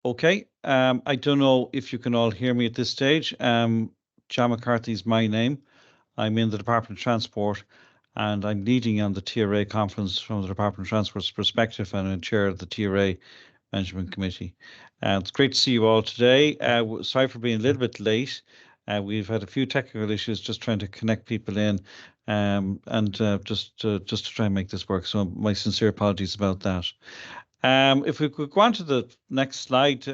Okay. I don't know if you can all hear me at this stage. John McCarthy is my name. I'm in the Department of Transport and I'm leading on the TRA conference from the Department of Transport's perspective, and I'm chair of the TRA Management Committee. It's great to see you all today. Sorry for being a little bit late. We've had a few technical issues just trying to connect people in, and just to try and make this work. So my sincere apologies about that. If we could go on to the next slide,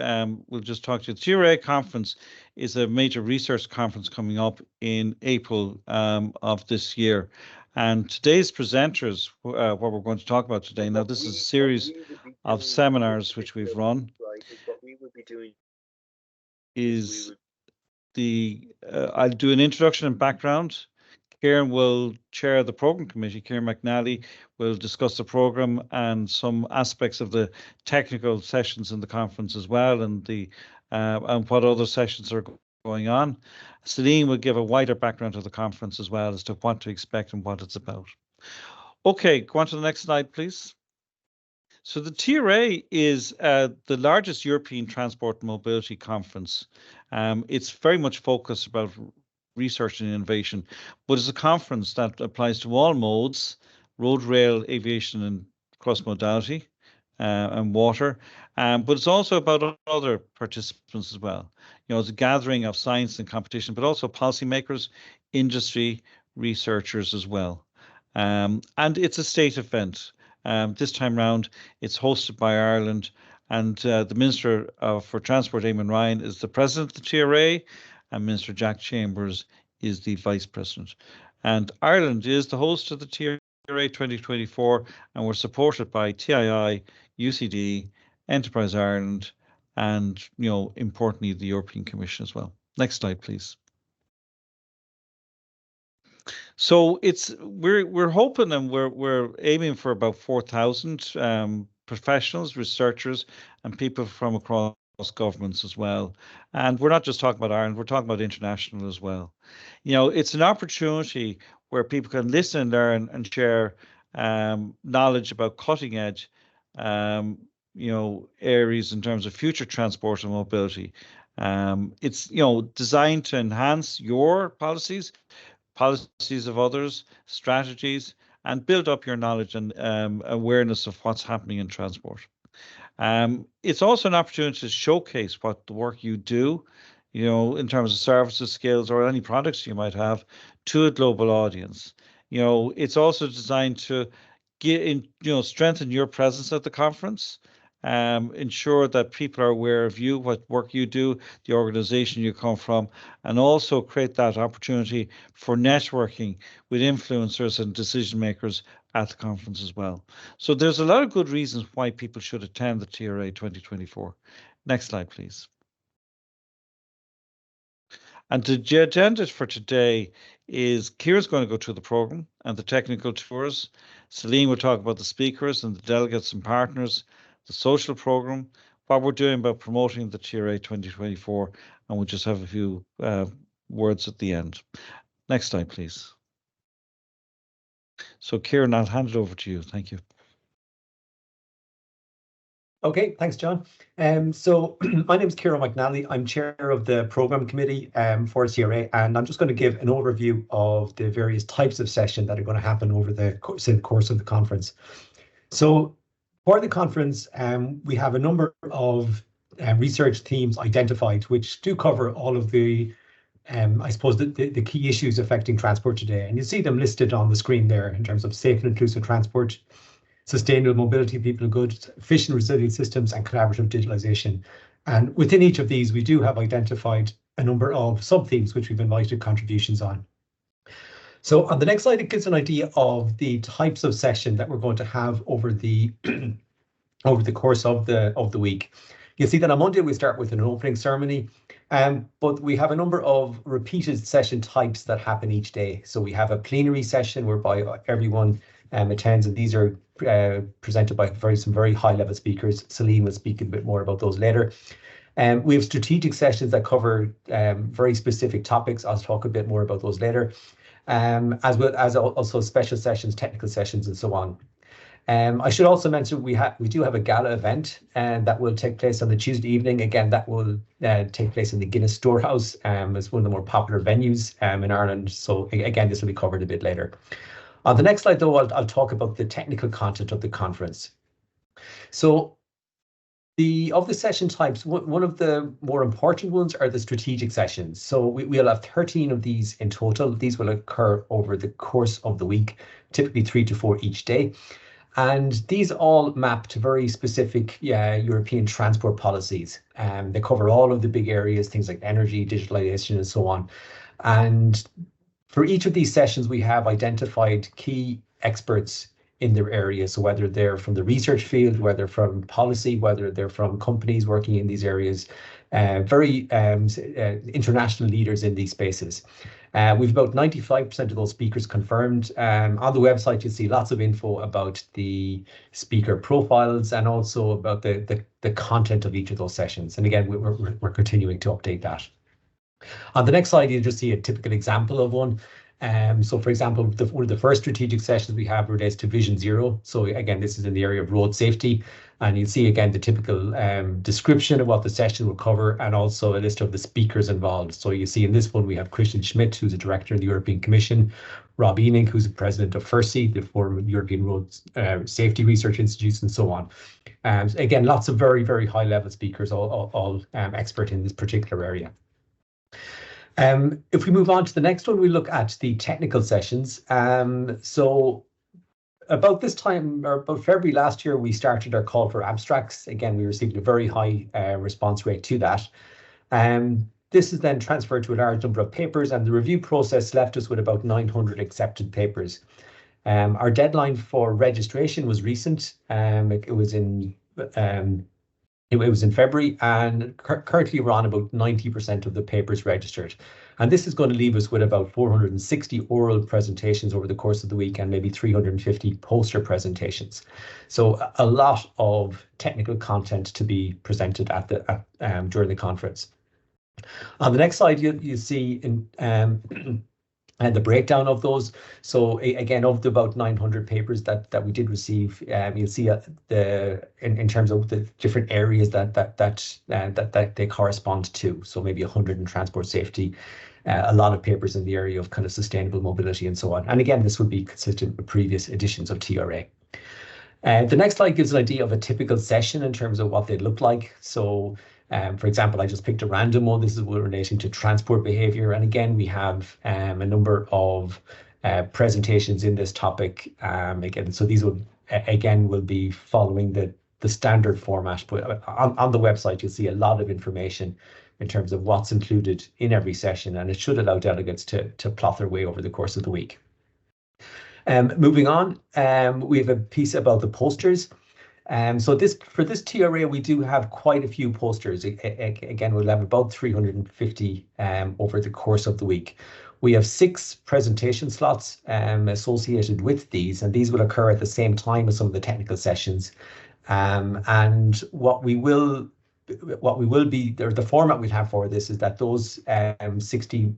we'll just talk to you. The TRA conference is a major research conference coming up in April of this year. And today's presenters, what we're going to talk about today, now this is a series of seminars which we've run, is I'll do an introduction and background. Kieran will chair the program committee. Kieran McNally will discuss the program and some aspects of the technical sessions in the conference as well, and what other sessions are going on. Celine will give a wider background to the conference as well as to what to expect and what it's about. Okay, go on to the next slide, please. So the TRA is the largest European transport and mobility conference. It's very much focused about research and innovation, but it's a conference that applies to all modes: road, rail, aviation, and cross-modality, and water. But it's also about other participants as well. You know, it's a gathering of science and competition, but also policymakers, industry, researchers as well. And it's a state event. This time round, it's hosted by Ireland, and the Minister for Transport, Eamon Ryan, is the president of the TRA, and Minister Jack Chambers is the vice president. And Ireland is the host of the TRA 2024, and we're supported by TII, UCD, Enterprise Ireland, and, you know, importantly, the European Commission as well. Next slide, please. So we're hoping, and we're aiming for about 4,000 professionals, researchers, and people from across governments as well. And we're not just talking about Ireland, we're talking about international as well. You know, it's an opportunity where people can listen and learn and share knowledge about cutting edge, you know, areas in terms of future transport and mobility. It's, you know, designed to enhance your policies of others, strategies, and build up your knowledge and awareness of what's happening in transport. It's also an opportunity to showcase what the work you do, you know, in terms of services, skills, or any products you might have to a global audience. You know, it's also designed to strengthen your presence at the conference, ensure that people are aware of you, what work you do, the organization you come from, and also create that opportunity for networking with influencers and decision makers at the conference as well. So there's a lot of good reasons why people should attend the TRA 2024. Next slide, please. And the agenda for today is Kira's going to go through the program and the technical tours. Celine will talk about the speakers and the delegates and partners, the social program, what we're doing about promoting the TRA 2024, and we'll just have a few words at the end. Next slide, please. So Kieran, I'll hand it over to you. Thank you. Okay, thanks, John. So my name is Kieran McNally. I'm chair of the program committee for TRA, and I'm just going to give an overview of the various types of sessions that are going to happen over the course of the conference. So for the conference, we have a number of research themes identified, which do cover all of the, I suppose, the key issues affecting transport today. And you see them listed on the screen there in terms of safe and inclusive transport, sustainable mobility of people and goods, efficient resilient systems, and collaborative digitalization. And within each of these, we do have identified a number of sub-themes which we've invited contributions on. So on the next slide, it gives an idea of the types of session that we're going to have over the over the course of the week. You'll see that on Monday we start with an opening ceremony, but we have a number of repeated session types that happen each day. So we have a plenary session whereby everyone attends, and these are presented by some very high-level speakers. Celine will speak a bit more about those later. We have strategic sessions that cover very specific topics. I'll talk a bit more about those later, as well as also special sessions, technical sessions, and so on. I should also mention we do have a gala event that will take place on the Tuesday evening. Again, that will take place in the Guinness Storehouse. It's one of the more popular venues in Ireland. So again, this will be covered a bit later. On the next slide, though, I'll talk about the technical content of the conference. So of the session types, one of the more important ones are the strategic sessions. So we'll have 13 of these in total. These will occur over the course of the week, typically 3 to 4 each day. And these all map to very specific European transport policies. They cover all of the big areas, things like energy, digitalization, and so on. And for each of these sessions, we have identified key experts in their area. So whether they're from the research field, whether from policy, whether they're from companies working in these areas, very international leaders in these spaces. We've about 95% of those speakers confirmed. On the website, you'll see lots of info about the speaker profiles and also about the content of each of those sessions. And again, we're continuing to update that. On the next slide, you'll just see a typical example of one. So for example, one of the first strategic sessions we have relates to Vision Zero. So again, this is in the area of road safety. And you'll see again the typical description of what the session will cover and also a list of the speakers involved. So you see in this one, we have Christian Schmidt, who's a director in the European Commission, Rob Ening, who's the president of FIRSI, the former European Road Safety Research Institutes, and so on. Again, lots of very, very high level speakers, all expert in this particular area. If we move on to the next one, we look at the technical sessions. So about this time, or about February last year, we started our call for abstracts. Again, we received a very high response rate to that. This is then transferred to a large number of papers, and the review process left us with about 900 accepted papers. Our deadline for registration was recent. It was in February, and currently we're on about 90% of the papers registered. And this is going to leave us with about 460 oral presentations over the course of the week and maybe 350 poster presentations. So a lot of technical content to be presented during the conference. On the next slide, you see and the breakdown of those. So again, of the about 900 papers that we did receive, you'll see in terms of the different areas that they correspond to. So maybe 100 in transport safety, a lot of papers in the area of kind of sustainable mobility and so on. And again, this would be consistent with previous editions of TRA. The next slide gives an idea of a typical session in terms of what they look like. So for example, I just picked a random one. This is relating to transport behavior. And again, we have a number of presentations in this topic. Again, so these will be following the standard format. But on the website, you'll see a lot of information in terms of what's included in every session, and it should allow delegates to plot their way over the course of the week. Moving on, we have a piece about the posters. So for this TRA, we do have quite a few posters. Again, we'll have about 350 over the course of the week. We have 6 presentation slots associated with these, and these will occur at the same time as some of the technical sessions. And the format we'll have for this is that those 60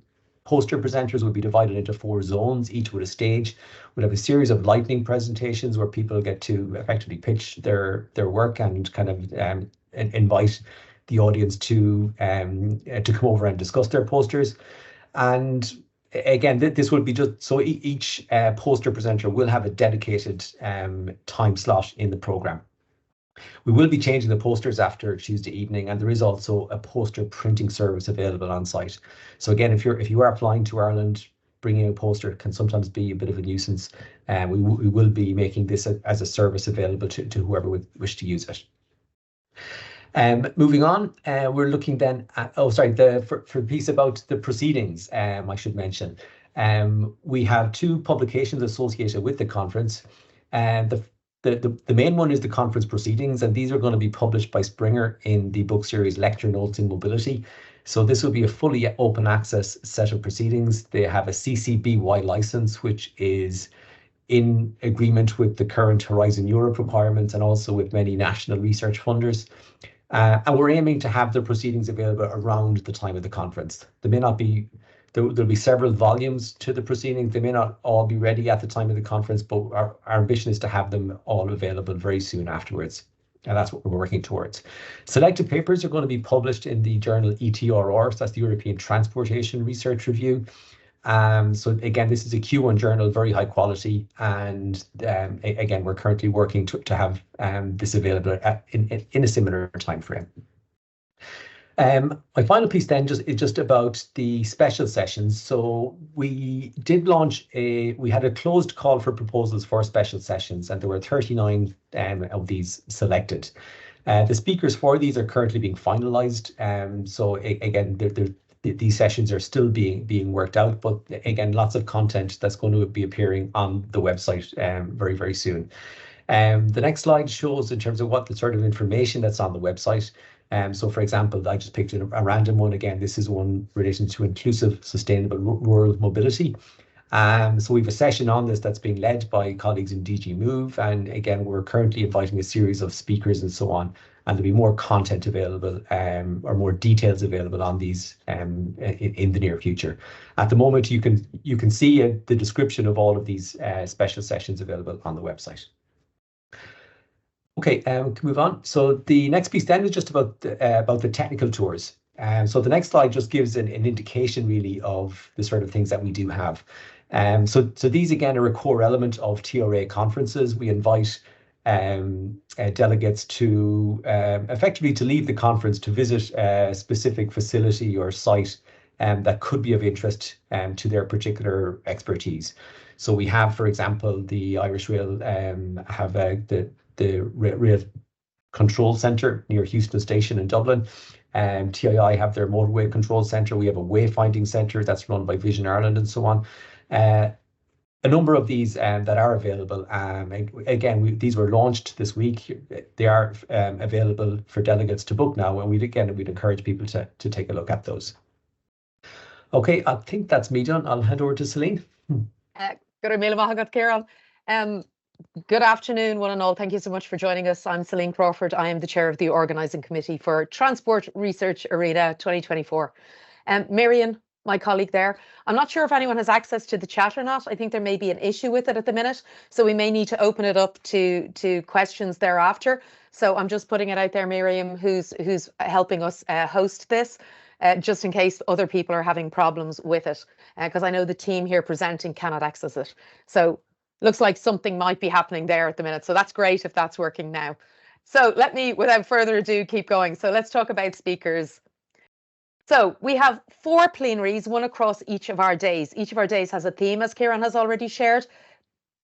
poster presenters will be divided into 4 zones, each with a stage. We'll have a series of lightning presentations where people get to effectively pitch their work and kind of invite the audience to come over and discuss their posters. And again, this will be just so each poster presenter will have a dedicated time slot in the program. We will be changing the posters after Tuesday evening, and there is also a poster printing service available on site. So again, if you are flying to Ireland, bringing a poster can sometimes be a bit of a nuisance. We will be making this as a service available to whoever would wish to use it. Moving on, we're looking then at, for the piece about the proceedings, I should mention. We have 2 publications associated with the conference. The main one is the conference proceedings, and these are going to be published by Springer in the book series Lecture Notes in Mobility. So this will be a fully open access set of proceedings. They have a CC-BY license, which is in agreement with the current Horizon Europe requirements and also with many national research funders. And we're aiming to have the proceedings available around the time of the conference. They may not be There'll be several volumes to the proceedings. They may not all be ready at the time of the conference, but our ambition is to have them all available very soon afterwards. And that's what we're working towards. Selected papers are going to be published in the journal ETRR, so that's the European Transportation Research Review. So again, this is a Q1 journal, very high quality, and again, we're currently working to have this available in a similar time frame. My final piece then is just about the special sessions. So we did launch we had a closed call for proposals for special sessions, and there were 39 of these selected. The speakers for these are currently being finalized. So again, these sessions are still being worked out, but again, lots of content that's going to be appearing on the website very, very soon. The next slide shows in terms of what the sort of information that's on the website. So for example, I just picked a random one. Again, this is one relating to inclusive, sustainable rural mobility. So we have a session on this that's being led by colleagues in DG Move. And again, we're currently inviting a series of speakers and so on. And there'll be more content available or more details available on these in the near future. At the moment, you can see the description of all of these special sessions available on the website. Okay, we can move on. So the next piece then is just about the technical tours. So the next slide just gives an indication really of the sort of things that we do have. So these again are a core element of TRA conferences. We invite delegates to effectively to leave the conference to visit a specific facility or site that could be of interest to their particular expertise. So we have, for example, the Irish Rail have the Rail Control Centre near Heuston Station in Dublin. TII have their Motorway Control Centre. We have a wayfinding centre that's run by Vision Ireland and so on. A number of these that are available. Again, these were launched this week. They are available for delegates to book now, and we'd encourage people to take a look at those. Okay, I think that's me done. I'll hand over to Celine. Good afternoon, one and all. Thank you so much for joining us. I'm Celine Crawford. I am the chair of the organising committee for Transport Research Arena 2024. Miriam, my colleague there, I'm not sure if anyone has access to the chat or not. I think there may be an issue with it at the minute, so we may need to open it up to questions thereafter. So I'm just putting it out there, Miriam, who's helping us host this, just in case other people are having problems with it, because I know the team here presenting cannot access it. So looks like something might be happening there at the minute. So that's great if that's working now. So let me, without further ado, keep going. So let's talk about speakers. So we have 4 plenaries, one across each of our days. Each of our days has a theme, as Kieran has already shared.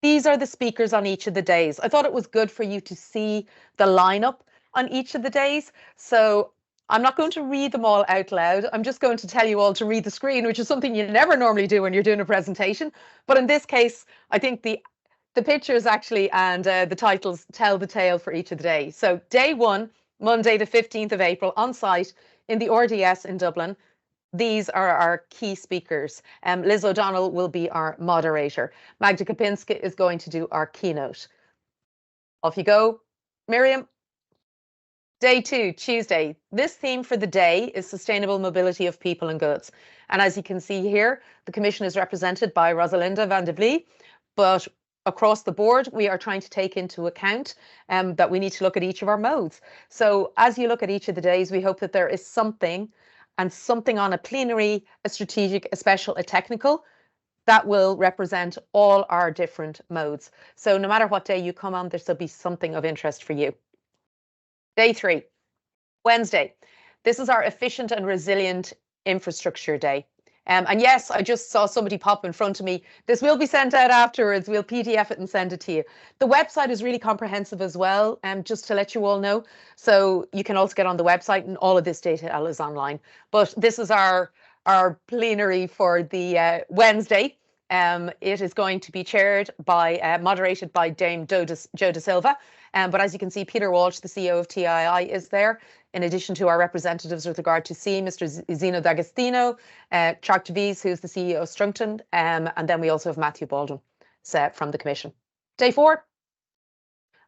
These are the speakers on each of the days. I thought it was good for you to see the lineup on each of the days. So I'm not going to read them all out loud. I'm just going to tell you all to read the screen, which is something you never normally do when you're doing a presentation. But in this case, I think the pictures actually and the titles tell the tale for each of the days. So day 1, Monday the 15th of April, on site in the RDS in Dublin. These are our key speakers. Liz O'Donnell will be our moderator. Magda Kopinska is going to do our keynote. Off you go, Miriam. Day 2, Tuesday. This theme for the day is sustainable mobility of people and goods. And as you can see here, the Commission is represented by Rosalinda van de Vlie, but across the board, we are trying to take into account that we need to look at each of our modes. So as you look at each of the days, we hope that there is something on a plenary, a strategic, a special, a technical, that will represent all our different modes. So no matter what day you come on, there will be something of interest for you. Day 3, Wednesday. This is our efficient and resilient infrastructure day. And yes, I just saw somebody pop in front of me. This will be sent out afterwards. We'll PDF it and send it to you. The website is really comprehensive as well, just to let you all know. So you can also get on the website and all of this data is online. But this is our plenary for the Wednesday. It is going to be chaired by, moderated by Dame Jo de Silva. But as you can see, Peter Walsh, the CEO of TII, is there, in addition to our representatives with regard to C, Mr. Zino D'Agostino, Chuck Devies, who's the CEO of Struncton, and then we also have Matthew Baldwin from the Commission. Day 4,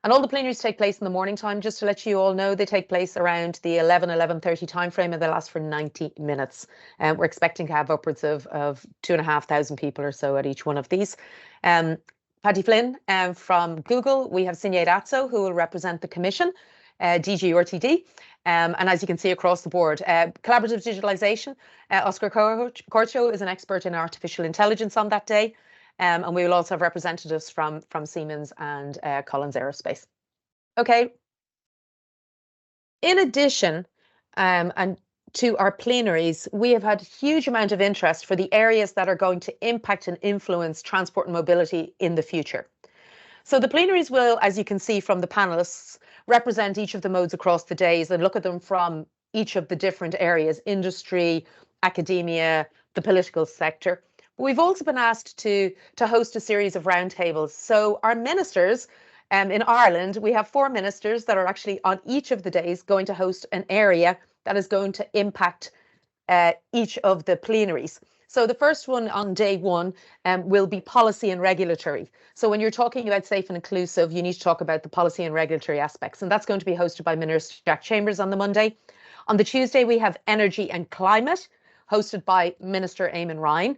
And all the plenaries take place in the morning time. Just to let you all know, they take place around the 11:30 timeframe, and they last for 90 minutes. And we're expecting to have upwards of 2,500 people or so at each one of these. Paddy Flynn from Google. We have Sinead Atso, who will represent the Commission, DG RTD. And as you can see across the board, collaborative digitalization, Oscar Corcho is an expert in artificial intelligence on that day. And we will also have representatives from Siemens and Collins Aerospace. Okay. In addition, and to our plenaries, we have had a huge amount of interest for the areas that are going to impact and influence transport and mobility in the future. So the plenaries will, as you can see from the panelists, represent each of the modes across the days and look at them from each of the different areas: industry, academia, the political sector. We've also been asked to host a series of roundtables. So our ministers in Ireland, we have 4 ministers that are actually on each of the days going to host an area that is going to impact each of the plenaries. So the first one on day 1 will be policy and regulatory. So when you're talking about safe and inclusive, you need to talk about the policy and regulatory aspects. And that's going to be hosted by Minister Jack Chambers on the Monday. On the Tuesday, we have energy and climate, hosted by Minister Eamon Ryan.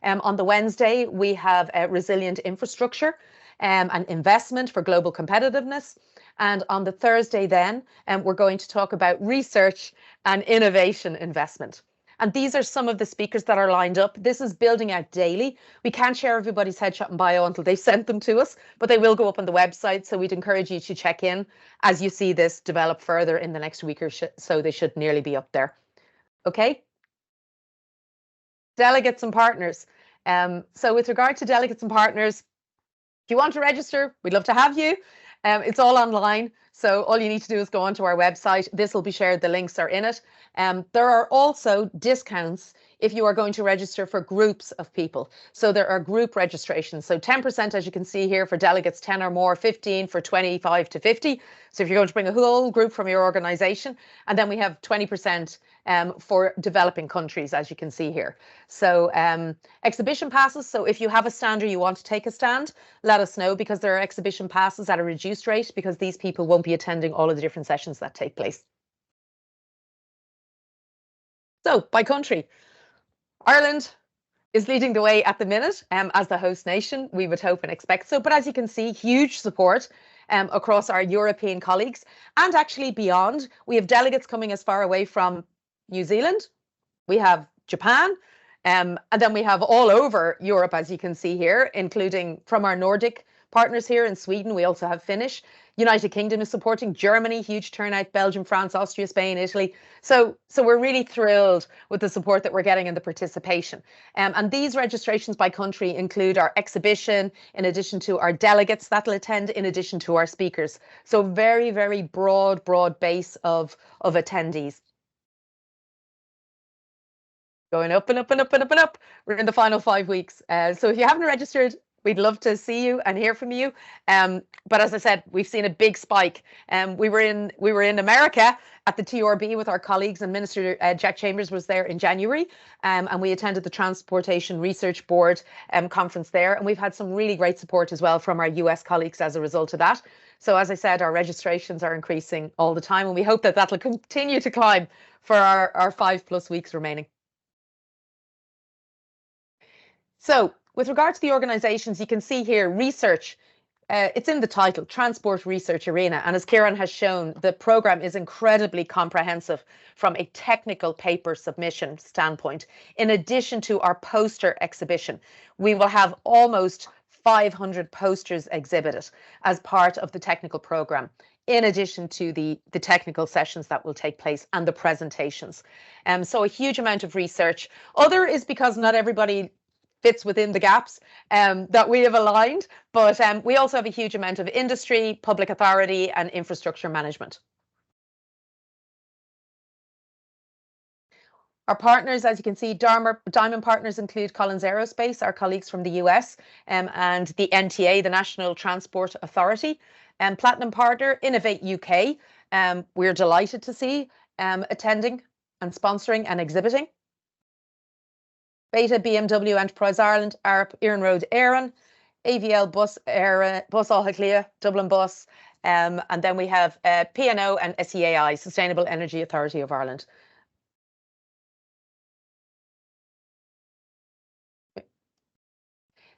On the Wednesday, we have resilient infrastructure and investment for global competitiveness. And on the Thursday then, we're going to talk about research and innovation investment. And these are some of the speakers that are lined up. This is building out daily. We can't share everybody's headshot and bio until they've sent them to us, but they will go up on the website. So we'd encourage you to check in as you see this develop further in the next week or so. They should nearly be up there. Okay. Delegates and partners. So with regard to delegates and partners, if you want to register, we'd love to have you. It's all online, so all you need to do is go onto our website. This will be shared, the links are in it. There are also discounts if you are going to register for groups of people. So there are group registrations. So 10%, as you can see here, for delegates 10 or more, 15 for 25 to 50. So if you're going to bring a whole group from your organization, and then we have 20% for developing countries, as you can see here. So exhibition passes. So if you have a stand or you want to take a stand, let us know, because there are exhibition passes at a reduced rate, because these people won't be attending all of the different sessions that take place. So by country, Ireland is leading the way at the minute as the host nation. We would hope and expect so. But as you can see, huge support across our European colleagues and actually beyond. We have delegates coming as far away from New Zealand. We have Japan. And then we have all over Europe, as you can see here, including from our Nordic partners here in Sweden. We also have Finnish. United Kingdom is supporting, Germany, huge turnout, Belgium, France, Austria, Spain, Italy. So we're really thrilled with the support that we're getting and the participation. And these registrations by country include our exhibition, in addition to our delegates that'll attend, in addition to our speakers. So very, very broad base of attendees. Going up and up and up and up and up. We're in the final 5 weeks. So if you haven't registered, we'd love to see you and hear from you. But as I said, we've seen a big spike. We were in America at the TRB with our colleagues, and Minister Jack Chambers was there in January. And we attended the Transportation Research Board conference there. And we've had some really great support as well from our US colleagues as a result of that. So as I said, our registrations are increasing all the time, and we hope that that'll continue to climb for our 5+ weeks remaining. So with regard to the organisations, you can see here research. It's in the title, Transport Research Arena. And as Kieran has shown, the programme is incredibly comprehensive from a technical paper submission standpoint. In addition to our poster exhibition, we will have almost 500 posters exhibited as part of the technical programme, in addition to the technical sessions that will take place and the presentations. So a huge amount of research. Other is because not everybody fits within the gaps that we have aligned, but we also have a huge amount of industry, public authority and infrastructure management. Our partners, as you can see, Diamond partners include Collins Aerospace, our colleagues from the US, and the NTA, the National Transport Authority. Platinum partner, Innovate UK. We're delighted to see attending and sponsoring and exhibiting. Beta, BMW, Enterprise Ireland, ARP, Iarnród Éireann, AVL Bus Áthaclia, Dublin Bus, And then we have P&O and SEAI, Sustainable Energy Authority of Ireland.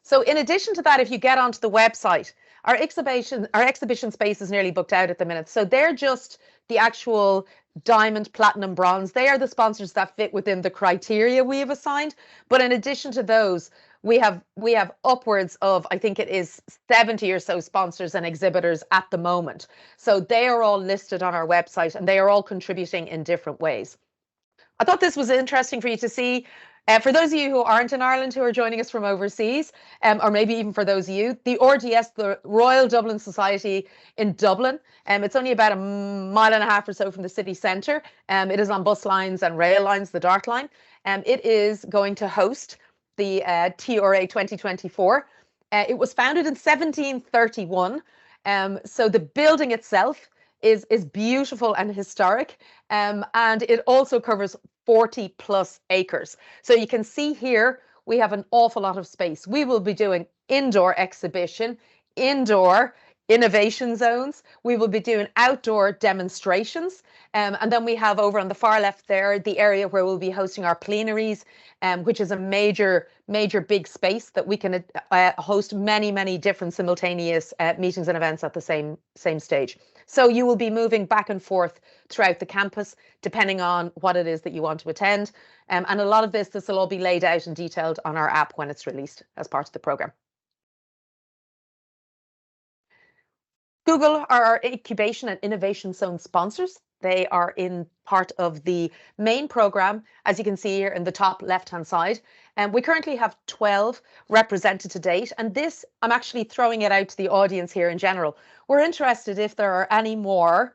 So in addition to that, if you get onto the website, our exhibition space is nearly booked out at the minute. So they're just the actual diamond, platinum, bronze. They are the sponsors that fit within the criteria we have assigned. But in addition to those, we have upwards of, I think it is 70 or so sponsors and exhibitors at the moment. So they are all listed on our website and they are all contributing in different ways. I thought this was interesting for you to see. For those of you who aren't in Ireland, who are joining us from overseas, or maybe even for those of you, the RDS, the Royal Dublin Society in Dublin, it's only about 1.5 miles or so from the city centre. It is on bus lines and rail lines, the Dart line. It is going to host the TRA 2024. It was founded in 1731. So the building itself is beautiful and historic, and it also covers 40 plus acres. So you can see here we have an awful lot of space. We will be doing indoor exhibition, indoor innovation zones. We will be doing outdoor demonstrations. And then we have over on the far left there, the area where we'll be hosting our plenaries, which is a major big space that we can host many different simultaneous meetings and events at the same stage. So you will be moving back and forth throughout the campus, depending on what it is that you want to attend. And a lot of this will all be laid out and detailed on our app when it's released as part of the program. Google are our incubation and innovation zone sponsors. They are in part of the main program, as you can see here in the top left-hand side. And we currently have 12 represented to date. And this, I'm actually throwing it out to the audience here in general. We're interested if there are any more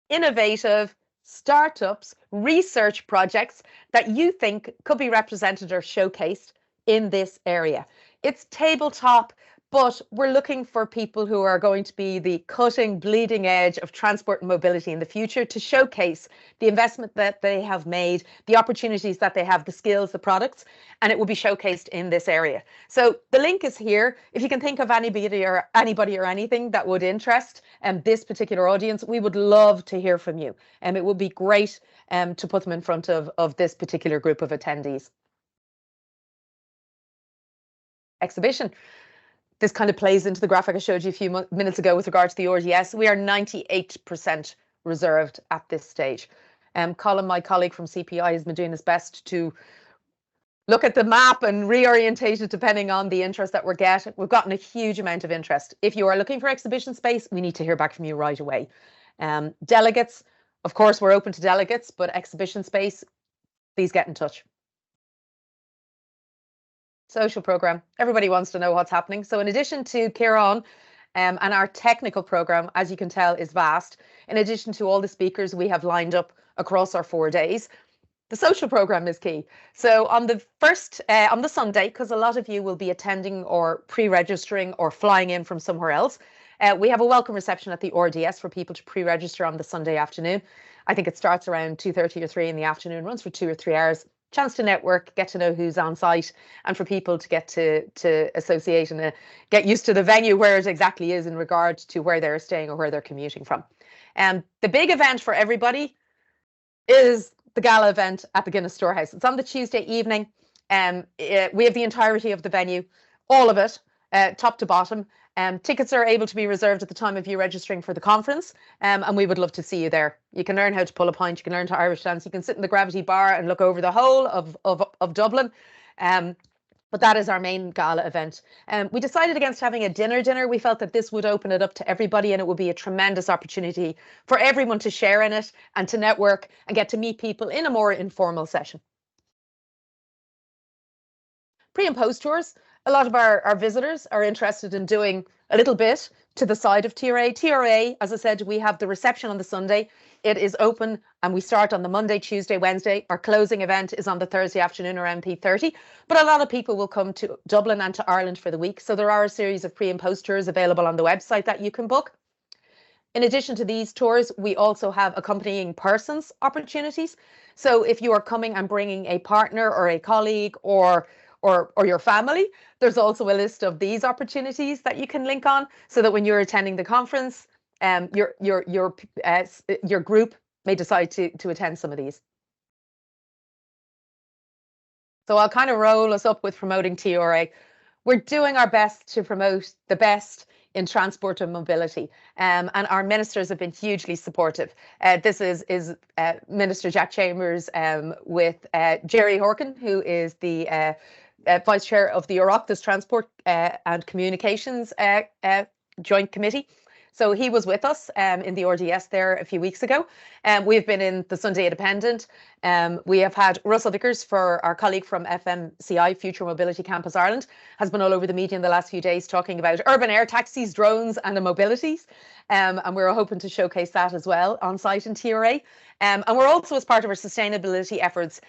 innovative startups, research projects that you think could be represented or showcased in this area. It's tabletop, but we're looking for people who are going to be the cutting, bleeding edge of transport and mobility in the future to showcase the investment that they have made, the opportunities that they have, the skills, the products, and it will be showcased in this area. So the link is here. If you can think of anybody or anything that would interest this particular audience, we would love to hear from you. And it would be great to put them in front of this particular group of attendees. Exhibition. This kind of plays into the graphic I showed you a few minutes ago with regard to the RDS. We are 98% reserved at this stage. Colin, my colleague from CPI, has been doing his best to look at the map and reorientate it depending on the interest that we're getting. We've gotten a huge amount of interest. If you are looking for exhibition space, we need to hear back from you right away. Delegates, of course, we're open to delegates, but exhibition space, please get in touch. Social program. Everybody wants to know what's happening. So in addition to Kieran and our technical program, as you can tell, is vast. In addition to all the speakers we have lined up across our 4 days, the social program is key. So on the Sunday, because a lot of you will be attending or pre-registering or flying in from somewhere else, we have a welcome reception at the RDS for people to pre-register on the Sunday afternoon. I think it starts around 2:30 or 3 in the afternoon, runs for 2 or 3 hours. Chance to network, get to know who's on site, and for people to get to associate and get used to the venue where it exactly is in regard to where they're staying or where they're commuting from. The big event for everybody is the gala event at the Guinness Storehouse. It's on the Tuesday evening. We have the entirety of the venue, all of it, top to bottom. Tickets are able to be reserved at the time of you registering for the conference, and we would love to see you there. You can learn how to pull a pint, you can learn to Irish dance, you can sit in the Gravity Bar and look over the whole of Dublin. But that is our main gala event. We decided against having a dinner. We felt that this would open it up to everybody and it would be a tremendous opportunity for everyone to share in it and to network and get to meet people in a more informal session. Pre and post tours. A lot of our visitors are interested in doing a little bit to the side of TRA. TRA, as I said, we have the reception on the Sunday. It is open and we start on the Monday, Tuesday, Wednesday. Our closing event is on the Thursday afternoon around 3:30. But a lot of people will come to Dublin and to Ireland for the week. So there are a series of pre and post tours available on the website that you can book. In addition to these tours, we also have accompanying persons opportunities. So if you are coming and bringing a partner or a colleague or your family, there's also a list of these opportunities that you can link on so that when you're attending the conference, your group may decide to attend some of these. So I'll kind of roll us up with promoting TRA. We're doing our best to promote the best in transport and mobility, and our ministers have been hugely supportive. This is Minister Jack Chambers with Jerry Horkin, who is the Vice Chair of the Oireachtas Transport and Communications Joint Committee. So he was with us in the RDS there a few weeks ago. We've been in the Sunday Independent. We have had Russell Vickers, for our colleague from FMCI, Future Mobility Campus Ireland, has been all over the media in the last few days talking about urban air taxis, drones and the mobilities. And we're hoping to showcase that as well on site in TRA. And we're also, as part of our sustainability efforts,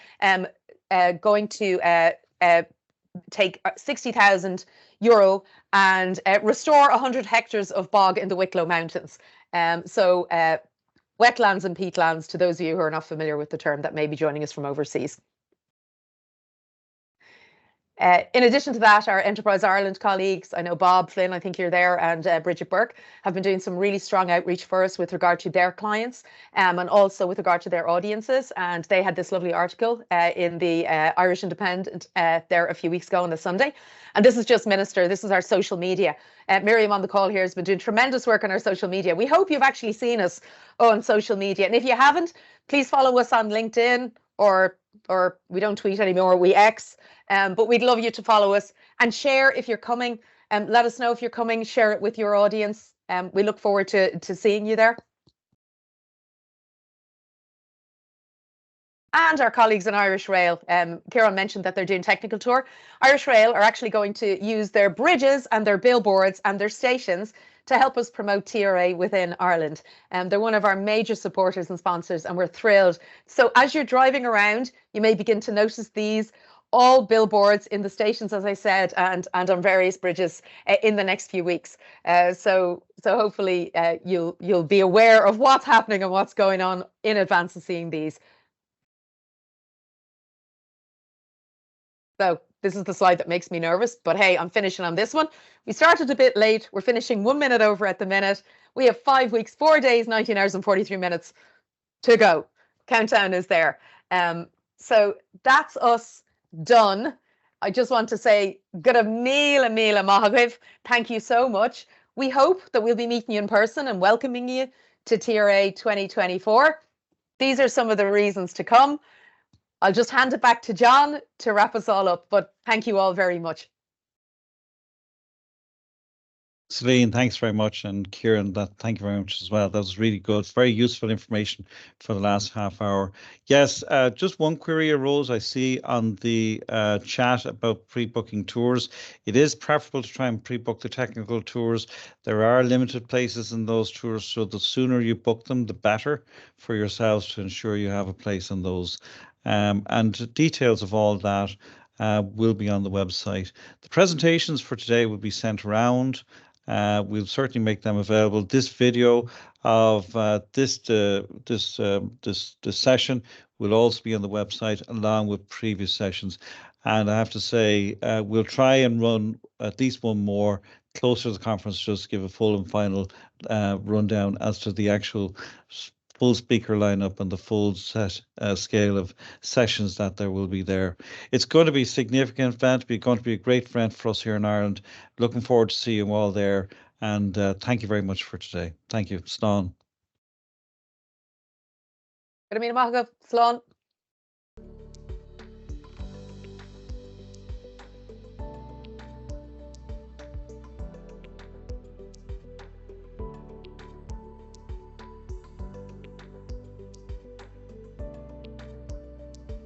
going to take €60,000 and restore 100 hectares of bog in the Wicklow Mountains. So wetlands and peatlands, to those of you who are not familiar with the term that may be joining us from overseas. In addition to that, our Enterprise Ireland colleagues, I know Bob Flynn, I think you're there, and Bridget Burke, have been doing some really strong outreach for us with regard to their clients and also with regard to their audiences. And they had this lovely article in the Irish Independent there a few weeks ago on the Sunday. And this is just Minister, this is our social media. Miriam on the call here has been doing tremendous work on our social media. We hope you've actually seen us on social media. And if you haven't, please follow us on LinkedIn, or we don't tweet anymore, we X. But we'd love you to follow us and share if you're coming. Let us know if you're coming, share it with your audience. We look forward to seeing you there. And our colleagues in Irish Rail, Ciarán mentioned that they're doing technical tour. Irish Rail are actually going to use their bridges and their billboards and their stations to help us promote TRA within Ireland. They're one of our major supporters and sponsors, and we're thrilled. So as you're driving around, you may begin to notice these, all billboards in the stations, as I said, and on various bridges in the next few weeks. So hopefully you'll be aware of what's happening and what's going on in advance of seeing these. So this is the slide that makes me nervous, but hey, I'm finishing on this one. We started a bit late. We're finishing 1 minute over at the minute. We have 5 weeks, 4 days, 19 hours and 43 minutes to go. Countdown is there. So that's us done. I just want to say, good míle maithagibh. Thank you so much. We hope that we'll be meeting you in person and welcoming you to TRA 2024. These are some of the reasons to come. I'll just hand it back to John to wrap us all up, but thank you all very much. Celine, thanks very much, and Ciarán, thank you very much as well. That was really good, very useful information for the last half hour. Yes, just one query arose, I see on the chat about pre-booking tours. It is preferable to try and pre-book the technical tours. There are limited places in those tours, so the sooner you book them, the better for yourselves to ensure you have a place in those. And details of all that will be on the website. The presentations for today will be sent around. We'll certainly make them available. This video of this session will also be on the website along with previous sessions. And I have to say, we'll try and run at least one more closer to the conference, just to give a full and final rundown as to the actual full speaker lineup and the full set scale of sessions that there will be there. It's going to be a significant event, going to be a great event for us here in Ireland. Looking forward to seeing you all there, and thank you very much for today. Thank you. Slán. Good míle maithagibh. Slán.